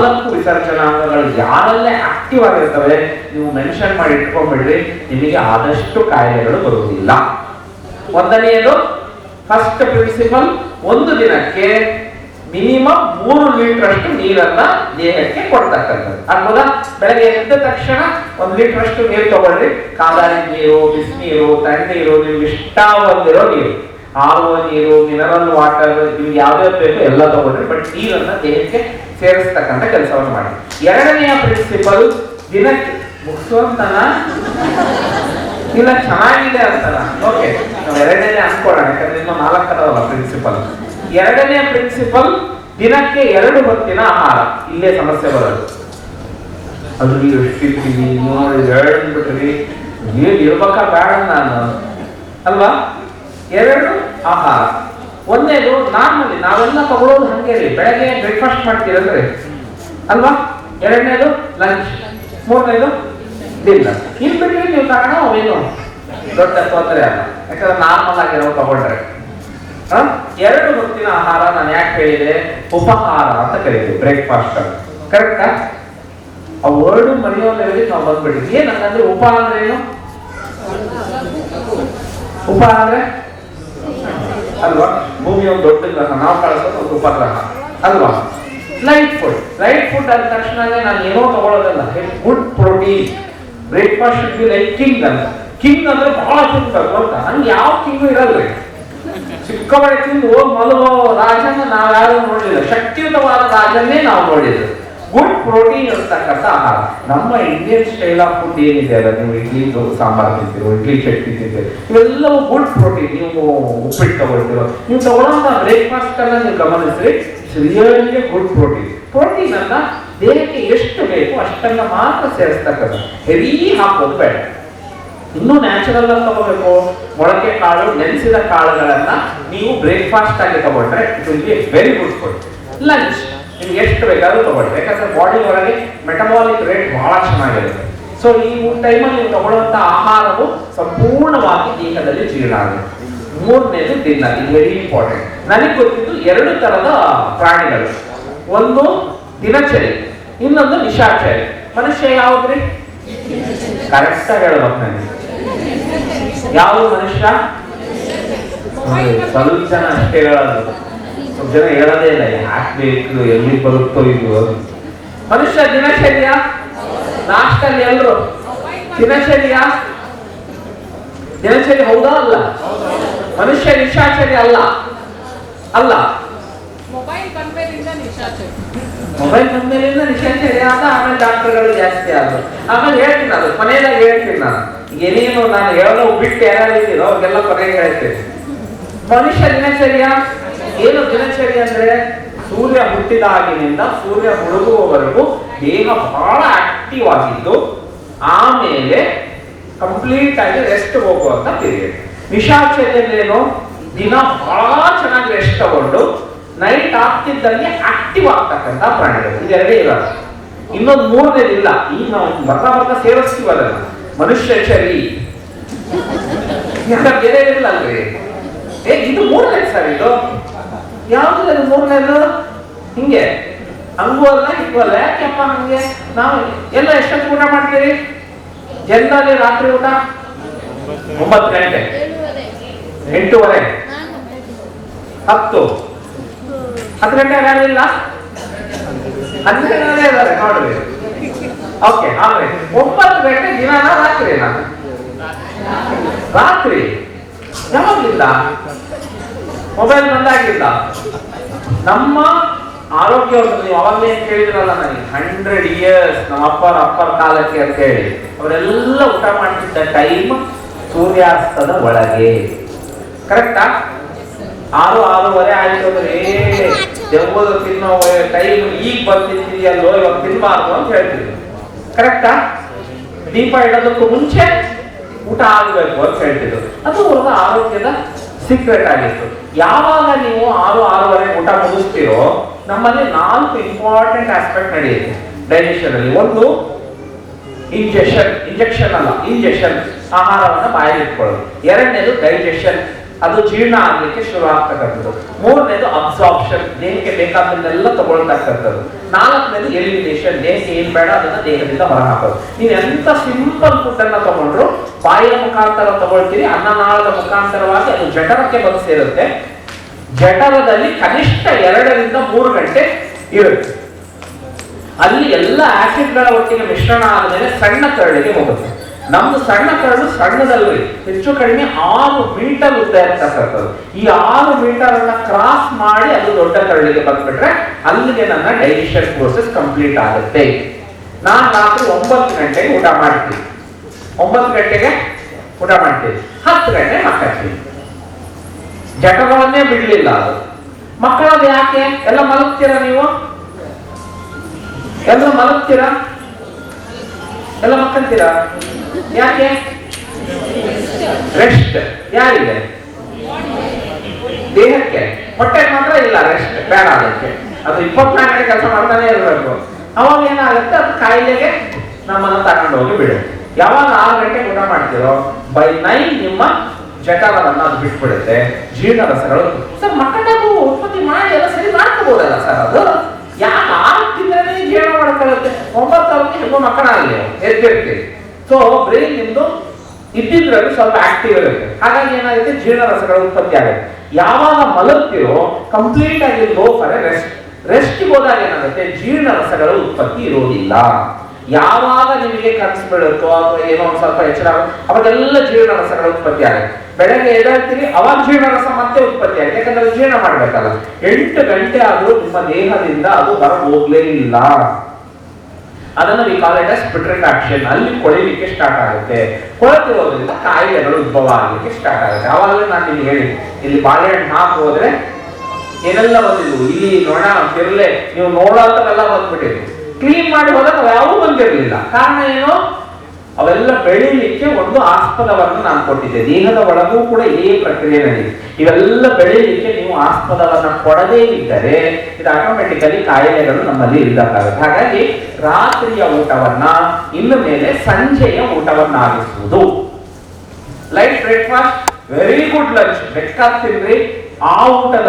4 ವಿಸರ್ಜನಾಂಗಗಳು ಯಾರಲ್ಲೇ active ಆಗಿರ್ತವೆ ನೀವು mention ಮಾಡಿ ಇಟ್ಕೊಂಡ್ಬಿಡ್ರಿ, ನಿಮಗೆ ಆದಷ್ಟು ಕಾಯಿಲೆಗಳು ಬರುವುದಿಲ್ಲ. ಒಂದನೆಯದು ಫಸ್ಟ್ ಪ್ರಿನ್ಸಿಪಲ್, ಒಂದು ದಿನಕ್ಕೆ ಮಿನಿಮಮ್ 3 ಲೀಟರ್ ಅಷ್ಟು ನೀರನ್ನ ದೇಹಕ್ಕೆ ಕೊಡ್ತಕ್ಕಂಥದ್ದು. ಆಗ್ಬೋದಾ? ಬೆಳಗ್ಗೆ ಎದ್ದ ತಕ್ಷಣ 1 ಲೀಟರ್ ಅಷ್ಟು ನೀರು ತಗೊಳ್ಳಿ. ಕಾದಾರಿದ ನೀರು, ಬಿಸಿನೀರು, ತಣ್ಣೀರು, ನಿಮ್ಗೆ ಇಷ್ಟ ಬಂದಿರೋ ನೀರು, ಆರುವ ನೀರು, ಮಿನರಲ್ ವಾಟರ್, ನಿಮ್ಗೆ ಯಾವ್ಯಾವ್ದು ಬೇಕು ಎಲ್ಲ ತಗೊಳ್ರಿ. ಬಟ್ ನೀರನ್ನ ದೇಹಕ್ಕೆ ಸೇರಿಸ್ತಕ್ಕಂಥ ಕೆಲಸವನ್ನು ಮಾಡಿ. ಎರಡನೆಯ ಪ್ರಿನ್ಸಿಪಲ್, ದಿನಕ್ಕೆ ಮುಗಿಸುವಂತನ ಇಲ್ಲ ಚೆನ್ನಾಗಿದೆ ಅಂತನ. ಓಕೆ, ನಾವು ಎರಡನೇ ಅನ್ಕೊಳ್ಳೋಣ, ಯಾಕಂದ್ರೆ ಇನ್ನು 4 ಅದಲ್ಲ ಪ್ರಿನ್ಸಿಪಲ್. ಎರಡನೇ ಪ್ರಿನ್ಸಿಪಲ್, ದಿನಕ್ಕೆ 2 ಹೊತ್ತಿನ ಆಹಾರ. ಇಲ್ಲೇ ಸಮಸ್ಯೆ ಬರೋದು. ಅದು ನೀವು ಎಷ್ಟಿರ್ತೀವಿ ನೋಡಿ ಹೇಳ್ಬಿಟ್ರಿ, ಏನ್ ಇರ್ಬೇಕಾ ಬೇಡ ನಾನು ಅಲ್ವಾ? 2 ಆಹಾರ. ಒಂದೇದು ನಾರ್ಮಲಿ ನಾವೆಲ್ಲ ತಗೊಳ್ಳೋದು ಹಂಗೆ ರೀ, ಬೆಳಗ್ಗೆ ಬ್ರೇಕ್ಫಾಸ್ಟ್ ಮಾಡ್ತೀರಂದ್ರೆ ಅಲ್ವಾ? ಎರಡನೇದು ಲಂಚ್, ಮೂರನೇದು ಡಿನ್ನರ್. ಇನ್ ಬಿಟ್ವೀನ್ ನೀವು ತಗೋಣ ಅವೇನು ದೊಡ್ಡ ತೊಂದರೆ ಅಲ್ಲ, ಯಾಕಂದ್ರೆ ನಾರ್ಮಲ್ ಆಗಿರೋ ತಗೊಂಡ್ರೆ. 2 ಹೊತ್ತಿನ ಆಹಾರ ನಾನು ಯಾಕೆ ಹೇಳಿದೆ? ಉಪಹಾರ ಅಂತ ಕರೀತೀವಿ, ಬ್ರೇಕ್ಫಾಸ್ಟ್. ಕರೆಕ್ಟಾ? ಆ ವರ್ಡ್ ಮರೆಯೋದ್ರಲ್ಲಿ ನಾವು ಬಂದ್ಬಿಟ್ಟಿದ್ವಿ. ಏನಂದ್ರೆ ಉಪ ಅಂದ್ರೆ ಏನು? ಉಪ ಅಂದ್ರೆ ಅಲ್ವಾ, ಭೂಮಿ ಒಂದು ದೊಡ್ಡ ಗ್ರಹ, ನಾವು ಕಳಿಸೋದು ಒಂದು ಉಪಗ್ರಹ ಅಲ್ವಾ? Light food. ಲೈಟ್ ಫುಡ್ ಅಂದ ತಕ್ಷಣ ನಾನು ಏನೋ ತಗೊಳ್ಳೋದಲ್ಲ, good protein. Breakfast should be like king ಅಂತ. ಕಿಂಗ್ ಅಂದ್ರೆ ಬಹಳ ತಿನ್ಬೇಕು ಅಂತ. ಹಂಗೆ ಯಾವ ಕಿಂಗು ಇರಲ್ರಿ. ಚಿಕ್ಕಬಳೆ ತಿಂದು ಮಲಗೋ ರಾಜನ ನಾವ್ಯಾರು ನೋಡಲಿಲ್ಲ, ಶಕ್ತಿಯುತವಾದ ರಾಜನ್ನೇ ನಾವು ನೋಡಿದ್ರು. ಗುಡ್ ಪ್ರೋಟೀನ್ ಇರ್ತಕ್ಕಂಥ ಆಹಾರ. ನಮ್ಮ ಇಂಡಿಯನ್ ಸ್ಟೈಲ್ ಆಫ್ ಫುಡ್ ಏನಿದೆ ಅಲ್ಲ, ನೀವು ಇಡ್ಲಿ ಸಾಂಬಾರ್ ತಿಂತೀರೋ, ಇಡ್ಲಿ ಚಟ್ನಿ ತಿಂತೀರೋ, ಇವೆಲ್ಲವೂ ಗುಡ್ ಪ್ರೋಟೀನ್. ನೀವು ಉಪ್ಪಿಟ್ಟು ತಗೊಳ್ತೀರೋ, ನೀವು ತಗೊಳ್ಳೋಂಥ ಬ್ರೇಕ್ಫಾಸ್ಟ್ ಅನ್ನ ನೀವು ಗಮನಿಸ್ರಿ, ರಿಯಲಿ ಗುಡ್ ಪ್ರೋಟೀನ್. ಪ್ರೋಟೀನ್ ಅನ್ನ ದೇಹಕ್ಕೆ ಎಷ್ಟು ಬೇಕು ಅಷ್ಟನ್ನ ಮಾತ್ರ ಸೇರಿಸ್ತಕ್ಕಂಥ, ಹೆವಿ ಹಾಕೋದು ಬೇಡ. ಇನ್ನೂ ನ್ಯಾಚುರಲ್ ಆಗಿ ತಗೋಬೇಕು. ಮೊಳಕೆ ಕಾಳು, ನೆನೆಸಿದ ಕಾಳುಗಳನ್ನ ನೀವು ಬ್ರೇಕ್ಫಾಸ್ಟ್ ಆಗಿ ತಗೊಂಡ್ರೆ it will be very good food. Lunch ನಿಮ್ಗೆ ಎಷ್ಟು ಬೇಕಾದ್ರೂ ತಗೊಳ್ಳಿ, ಯಾಕಂದ್ರೆ ಬಾಡಿ ಒಳಗೆ ಮೆಟಬಾಲಿಕ್ ರೇಟ್ ಬಹಳ ಚೆನ್ನಾಗಿರುತ್ತೆ. ಸೊ ಈ ಟೈಮಲ್ಲಿ ನೀವು ತಗೊಳ್ಳುವಂತ ಆಹಾರವು ಸಂಪೂರ್ಣವಾಗಿ ದೇಹದಲ್ಲಿ ಜೀರ್ಣ ಆಗುತ್ತೆ. ಮೂರನೇದು ಡಿನ್ನರ್. ಇದು ವೆರಿ ಇಂಪಾರ್ಟೆಂಟ್. ನನಗೆ ಗೊತ್ತಿದ್ದು 2 ತರದ ಪ್ರಾಣಿಗಳು, ಒಂದು ದಿನಚರಿ, ಇನ್ನೊಂದು ನಿಶಾಚರಿ. ಮನುಷ್ಯ ಯಾವ್ದ್ರಿ? ಕರೆಕ್ಟ್ ಆಗಿ ಹೇಳ್ಬೇಕು ನನಗೆ, ಯಾವ ಮನುಷ್ಯ? ಸ್ವಲ್ಪ ಜನ ಅಷ್ಟೇ ಹೇಳೋದು, ಸ್ವಲ್ಪ ಜನ ಹೇಳೋದೇ ಇಲ್ಲ. ಯಾಕೆ ಬೇಕು, ಎಲ್ಲಿ ಬರುತ್ತೋ ಇದು. ಮನುಷ್ಯ ದಿನಚರ್ಯ ಲಾಸ್ಟ್ ಅಲ್ಲಿ ಎಲ್ರು ದಿನಚರ್ಯ ದಿನಚರಿ ಹೌದಾ ಅಲ್ಲ? ಮನುಷ್ಯ ನಿಶಾಚರಿ ಅಲ್ಲ. ಅಲ್ಲ, ಮೊಬೈಲ್ ಬಂದ್ಮೇಲಿಂದ ನಿಶಾಚರಿ ಆದ, ಆಮೇಲೆ ಡಾಕ್ಟರ್ಗಳು ಜಾಸ್ತಿ ಆದ್ರು. ಆಮೇಲೆ ಹೇಳ್ತೀನಿ, ಅದು ಕೊನೆಯದಾಗ ಹೇಳ್ತೀನಿ ನಾನು. ಏನೇನು ನಾನು ಹೇಳೋ ಬಿಟ್ಟು ಯಾರು ಇದ್ದೀರೋ ಅವ್ರಿಗೆಲ್ಲ ಕೊನೆಗೆ ಹೇಳ್ತೀನಿ. ಮನುಷ್ಯ ದಿನಚರ್ಯ ಏನು? ದಿನಚರಿ ಅಂದ್ರೆ ಸೂರ್ಯ ಹುಟ್ಟಿದಾಗಿನಿಂದ ಸೂರ್ಯ ಮುಳುಗುವವರೆಗೂ ದೇಹ ಬಹಳ ಆಕ್ಟಿವ್ ಆಗಿದ್ದು, ಆಮೇಲೆ ಕಂಪ್ಲೀಟ್ ಆಗಿ ರೆಸ್ಟ್ ಹೋಗುವಂತ ಪೀರಿಯಡ್. ನಿಶಾಚರ್ಯನೇನು? ದಿನ ಬಹಳ ಚೆನ್ನಾಗಿ ರೆಸ್ಟ್ ತಗೊಂಡು ನೈಟ್ ಆಗ್ತಿದ್ದಂಗೆ ಆಕ್ಟಿವ್ ಆಗ್ತಕ್ಕಂಥ ಪ್ರಾಣಿಗಳು. ಇದೆರಡೇ ಇರೋದು. ಇನ್ನೊಂದು ಮೂರನೇದಿಲ್ಲ. ಈಗ ನಾವು ಬರ್ತಾ ಸೇರಿಸ್ತೀವಲ್ಲ, ಮನುಷ್ಯಚರಿ ಬೇರೆ ಇಲ್ಲ ಅಲ್ರಿ. ಇದು ಮೂರನೇದು ಸರ್. ಇದು ಯಾವ್ದು? ಅದು ಮೂರನೇದು. ಹಿಂಗೆ ಹಂಗೂ ಅಲ್ಲ ಇಗೂ ಅಲ್ಲ. ಯಾಕೆಪ್ಪ ಹಂಗೆ? ನಾವು ಎಲ್ಲ ಎಷ್ಟೊತ್ತು ಊಟ ಮಾಡ್ತೀರಿ? ಜನರಲ್ಲಿ ರಾತ್ರಿ ಊಟ 9 ಗಂಟೆ, 8:30, 10 ಗಂಟೆ ಯಾರಿಲ್ಲ? 12 ಗಂಟೆ ಇದ್ದಾರೆ ನೋಡ್ರಿ. ಓಕೆ, ಆದ್ರೆ 9 ಗಂಟೆ ದಿನ ರಾತ್ರಿ. ನಾನು ರಾತ್ರಿ ಯಾವಾಗಿಲ್ಲ ಮೊಬೈಲ್ ಬಂದಾಗಿಲ್ಲ. ನಮ್ಮ ಆರೋಗ್ಯವನ್ನು ನೀವು ಅವಾಗಲೇ ಕೇಳಿದ್ರಲ್ಲ ನನಗೆ 100 years ನಮ್ಮ ಅಪ್ಪರ ಕಾಲಕ್ಕೆ ಅಂತ ಹೇಳಿ, ಅವರೆಲ್ಲ ಊಟ ಮಾಡ್ತಿದ್ದ ಟೈಮ್ ಸೂರ್ಯಾಸ್ತದ ಒಳಗೆ. ಕರೆಕ್ಟಾ? 6-6:30 ಆಯ್ತು ಅಂದ್ರೆ ದೆವ್ವದ ತಿನ್ನೋ ಟೈಮ್ ಈಗ ಬರ್ತಿದ್ದೀಯಲ್ಲೋ, ಇವಾಗ ತಿನ್ಬಾರ್ದು ಅಂತ ಹೇಳ್ತಿದ್ರು. ಕರೆಕ್ಟಾ? ದೀಪ ಇಡೋದಕ್ಕೂ ಮುಂಚೆ ಊಟ ಆಗಬೇಕು ಅಂತ ಹೇಳ್ತಿದ್ರು. ಅದು ಅವ್ರ ಆರೋಗ್ಯದ ಸೀಕ್ರೆಟ್ ಆಗಿತ್ತು. ಯಾವಾಗ ನೀವು 6-6:30 ಊಟ ಮುಗಿಸ್ತೀರೋ, ನಮ್ಮಲ್ಲಿ 4 ಇಂಪಾರ್ಟೆಂಟ್ ಆಸ್ಪೆಕ್ಟ್ ನಡೆಯುತ್ತೆ ಡೈಜೆಷನ್ ಅಲ್ಲಿ. ಒಂದು ಇಂಜೆಕ್ಷನ್ ಅಲ್ಲ, ಇಂಜೆಕ್ಷನ್ ಆಹಾರವನ್ನು ಬಾಯಲ್ಲಿ ಇಟ್ಕೊಳ್ಳೋದು. ಎರಡನೇದು ಡೈಜೆಷನ್, ಅದು ಜೀರ್ಣ ಆಗ್ಲಿಕ್ಕೆ ಶುರು ಆಗ್ತಕ್ಕಂಥದ್ದು. ಮೂರನೇದು ಅಬ್ಸಾರ್ಪ್ಷನ್, ದೇಹಕ್ಕೆ ಬೇಕಾದನ್ನೆಲ್ಲ ತಗೊಳ್ತಕ್ಕಂಥದ್ದು. ನಾಲ್ಕನೇದು ಎಲಿಮಿನೇಷನ್, ದೇಹಕ್ಕೆ ಏನ್ ಬೇಡ ಅದನ್ನ ದೇಹದಿಂದ ಹೊರಹಾಕೋದು. ನೀವು ಎಂತ ಸಿಂಪಲ್ ಫುಡ್ ಅನ್ನ ತಗೊಂಡ್ರು ಬಾಯಿಯ ಮುಖಾಂತರ ತಗೊಳ್ತೀರಿ, ಅನ್ನನಾಳದ ಮುಖಾಂತರವಾಗಿ ಅದು ಜಠರಕ್ಕೆ ಬಂದು ಸೇರುತ್ತೆ. ಜಠರದಲ್ಲಿ ಕನಿಷ್ಠ 2 ರಿಂದ 3 ಗಂಟೆ ಇರುತ್ತೆ. ಅಲ್ಲಿ ಎಲ್ಲ ಆಸಿಡ್ಗಳ ಒಟ್ಟಿಗೆ ಮಿಶ್ರಣ ಆದಮೇಲೆ ಸಣ್ಣ ಕರಳಿಗೆ ಹೋಗುತ್ತೆ. ನಮ್ದು ಸಣ್ಣ ಕರಳು ಸಣ್ಣದಲ್ಲಿ ಹೆಚ್ಚು ಕಡಿಮೆ 6 ಮೀಟರ್ ಉದ್ದ ಇರ್ತಕ್ಕಂಥದ್ದು. ಈ 6 ಮೀಟರ್ ಅನ್ನ ಕ್ರಾಸ್ ಮಾಡಿ ಅದು ದೊಡ್ಡ ಕರಳಿಗೆ ಬಂದ್ಬಿಟ್ರೆ ಅಲ್ಲಿಗೆ ನನ್ನ ಡೈಜೆಷನ್ ಪ್ರೋಸೆಸ್ ಕಂಪ್ಲೀಟ್ ಆಗುತ್ತೆ. ನಾನು ರಾತ್ರಿ 9 ಗಂಟೆಗೆ ಊಟ ಮಾಡ್ತೀನಿ, 9 ಗಂಟೆಗೆ ಊಟ ಮಾಡ್ತೀನಿ, 10 ಗಂಟೆ ಮಕ್ಕಳ್ತೀನಿ. ಜಠರವನ್ನೇ ಬಿಡ್ಲಿಲ್ಲ ಅದು. ಮಕ್ಕಳದು ಯಾಕೆ? ಎಲ್ಲ ಮಲಗ್ತೀರಾ ನೀವು? ಎಲ್ಲ ಮಲಗ್ತೀರಾ? ಎಲ್ಲ ಮಕ್ಕಂತೀರಾ? ಯಾಕೆ? ರೆಸ್ಟ್. ಯಾರಿಗೆ? ದೇಹಕ್ಕೆ. ಹೊಟ್ಟೆ ಮಾತ್ರ ಇಲ್ಲ ರೆಸ್ಟ್ ಬೇಡ ಅದಕ್ಕೆ. ಅದು 24 ಗಂಟೆ ಕೆಲಸ ಮಾಡ್ತಾನೆ ಇರಬೇಕು. ಅವಾಗ ಏನಾಗುತ್ತೆ, ಅದು ಕಾಯಿಲೆಗೆ ನಮ್ಮನ್ನು ತಗೊಂಡು ಹೋಗಿ ಬಿಡುತ್ತೆ. ಯಾವಾಗ 6 ಗಂಟೆಗೆ ಊಟ ಮಾಡ್ತೀರೋ ಬೈ 9 ನಿಮ್ಮ ಜಠರವನ್ನ ಅದು ಬಿಟ್ಬಿಡುತ್ತೆ. ಜೀರ್ಣ ರಸಗಳು ಸರ್ ಮಕ್ಕಳಿಗೂ ಉತ್ಪತ್ತಿ ಮಾಡಿ ಎಲ್ಲ ಸರಿ ಮಾಡ್ಕೋಬಹುದಲ್ಲ ಸರ್? ಅದು ಯಾಕೆ 6 ತಿಂಗಳೇ ಜೀರ್ಣ ಮಾಡ್ಕೊಳ್ಳುತ್ತೆ, 9 ನಿಮ್ಮ ಮಕ್ಕಳಾಗಲಿ ಎದ್ದಿರ್ತೀವಿ. ಸೊ ಬ್ರೈನ್ ನಿಮ್ದು ಇದ್ದಿದ್ರಲ್ಲಿ ಸ್ವಲ್ಪ ಆಕ್ಟಿವ್ ಇರುತ್ತೆ. ಹಾಗಾಗಿ ಏನಾಗುತ್ತೆ, ಜೀರ್ಣ ರಸಗಳ ಉತ್ಪತ್ತಿ ಆಗುತ್ತೆ. ಯಾವಾಗ ಮಲಗ್ತಿರೋ ಕಂಪ್ಲೀಟ್ ಆಗಿ ಗೋ ಫಾರ್ ರೆಸ್ಟ್. ರೆಸ್ಟ್ ಹೋದಾಗ ಏನಾಗುತ್ತೆ, ಜೀರ್ಣ ರಸಗಳ ಉತ್ಪತ್ತಿ ಇರೋದಿಲ್ಲ. ಯಾವಾಗ ನಿಮಗೆ ಕನಸು ಬೀಳುತ್ತೋ ಅಥವಾ ಏನೋ ಒಂದು ಸ್ವಲ್ಪ ಎಚ್ಚರ ಅವಾಗೆಲ್ಲ ಜೀರ್ಣ ರಸಗಳ ಉತ್ಪತ್ತಿ ಆಗುತ್ತೆ. ಬೆಳಗ್ಗೆ ಎದ್ದೇಳ್ತೀರಿ ಅವಾಗ ಜೀರ್ಣ ರಸ ಮತ್ತೆ ಉತ್ಪತ್ತಿ ಆಗುತ್ತೆ, ಯಾಕಂದ್ರೆ ಜೀರ್ಣ ಮಾಡ್ಬೇಕಲ್ಲ. 8 ಗಂಟೆ ಆದ್ರೂ ನಿಮ್ಮ ದೇಹದಿಂದ ಅದು ಹೊರ ಹೋಗ್ಲೇ ಇಲ್ಲ. ಅದನ್ನು ವಿ ಕಾಲ್ ಇಟ್ ಆಸ್ ಪುಟ್ರಿಫ್ಯಾಕ್ಷನ್. ಅಲ್ಲಿ ಕೊಳಿಲಿಕ್ಕೆ ಸ್ಟಾರ್ಟ್ ಆಗುತ್ತೆ. ಕೊಳತಿರೋದ್ರಿಂದ ಕಾಯಿಲೆಗಳು ಉದ್ಭವ ಆಗಲಿಕ್ಕೆ ಸ್ಟಾರ್ಟ್ ಆಗುತ್ತೆ. ಆವಾಗಲೇ ನಾನು ನಿಮ್ಗೆ ಹೇಳಿ, ಇಲ್ಲಿ ಬಾಳೆಹಣ್ಣು ಹಾಕಿ ಹೋದ್ರೆ ಏನೆಲ್ಲ ಬಂದಿದ್ವು, ಇಲ್ಲಿ ನೊಣ ತಿರ್ಲೆ ನೀವು ನೋಡೋಂಥವೆಲ್ಲ ಬಂದ್ಬಿಟ್ಟಿದ್ವು. ಕ್ಲೀನ್ ಮಾಡಿ ಹೋದಾಗ ಯಾವೂ ಬಂದಿರಲಿಲ್ಲ. ಕಾರಣ ಏನು? ಅವೆಲ್ಲ ಬೆಳೀಲಿಕ್ಕೆ ಒಂದು ಆಸ್ಪದವನ್ನು ನಾನು ಕೊಟ್ಟಿದ್ದೆ. ದೇಹದ ಒಳಗೂ ಕೂಡ ಇದೇ ಪ್ರಕ್ರಿಯೆ ನಡೆಯುತ್ತೆ. ಇವೆಲ್ಲ ಬೆಳೀಲಿಕ್ಕೆ ನೀವು ಆಸ್ಪದವನ್ನ ಕೊಡದೇ ಇದ್ದರೆ ಇದು ಆಟೋಮೆಟಿಕಲಿ ಕಾಯಿಲೆಗಳು ನಮ್ಮಲ್ಲಿ ಇರಬೇಕಾಗುತ್ತೆ. ಹಾಗಾಗಿ ರಾತ್ರಿಯ ಊಟವನ್ನ ಇನ್ನು ಮೇಲೆ ಸಂಜೆಯ ಊಟವನ್ನಾಗಿಸುವುದು. Light breakfast, very good lunch, ಬೇಕಾದ್ ತಿನ್ರಿ. ಆ ಊಟದ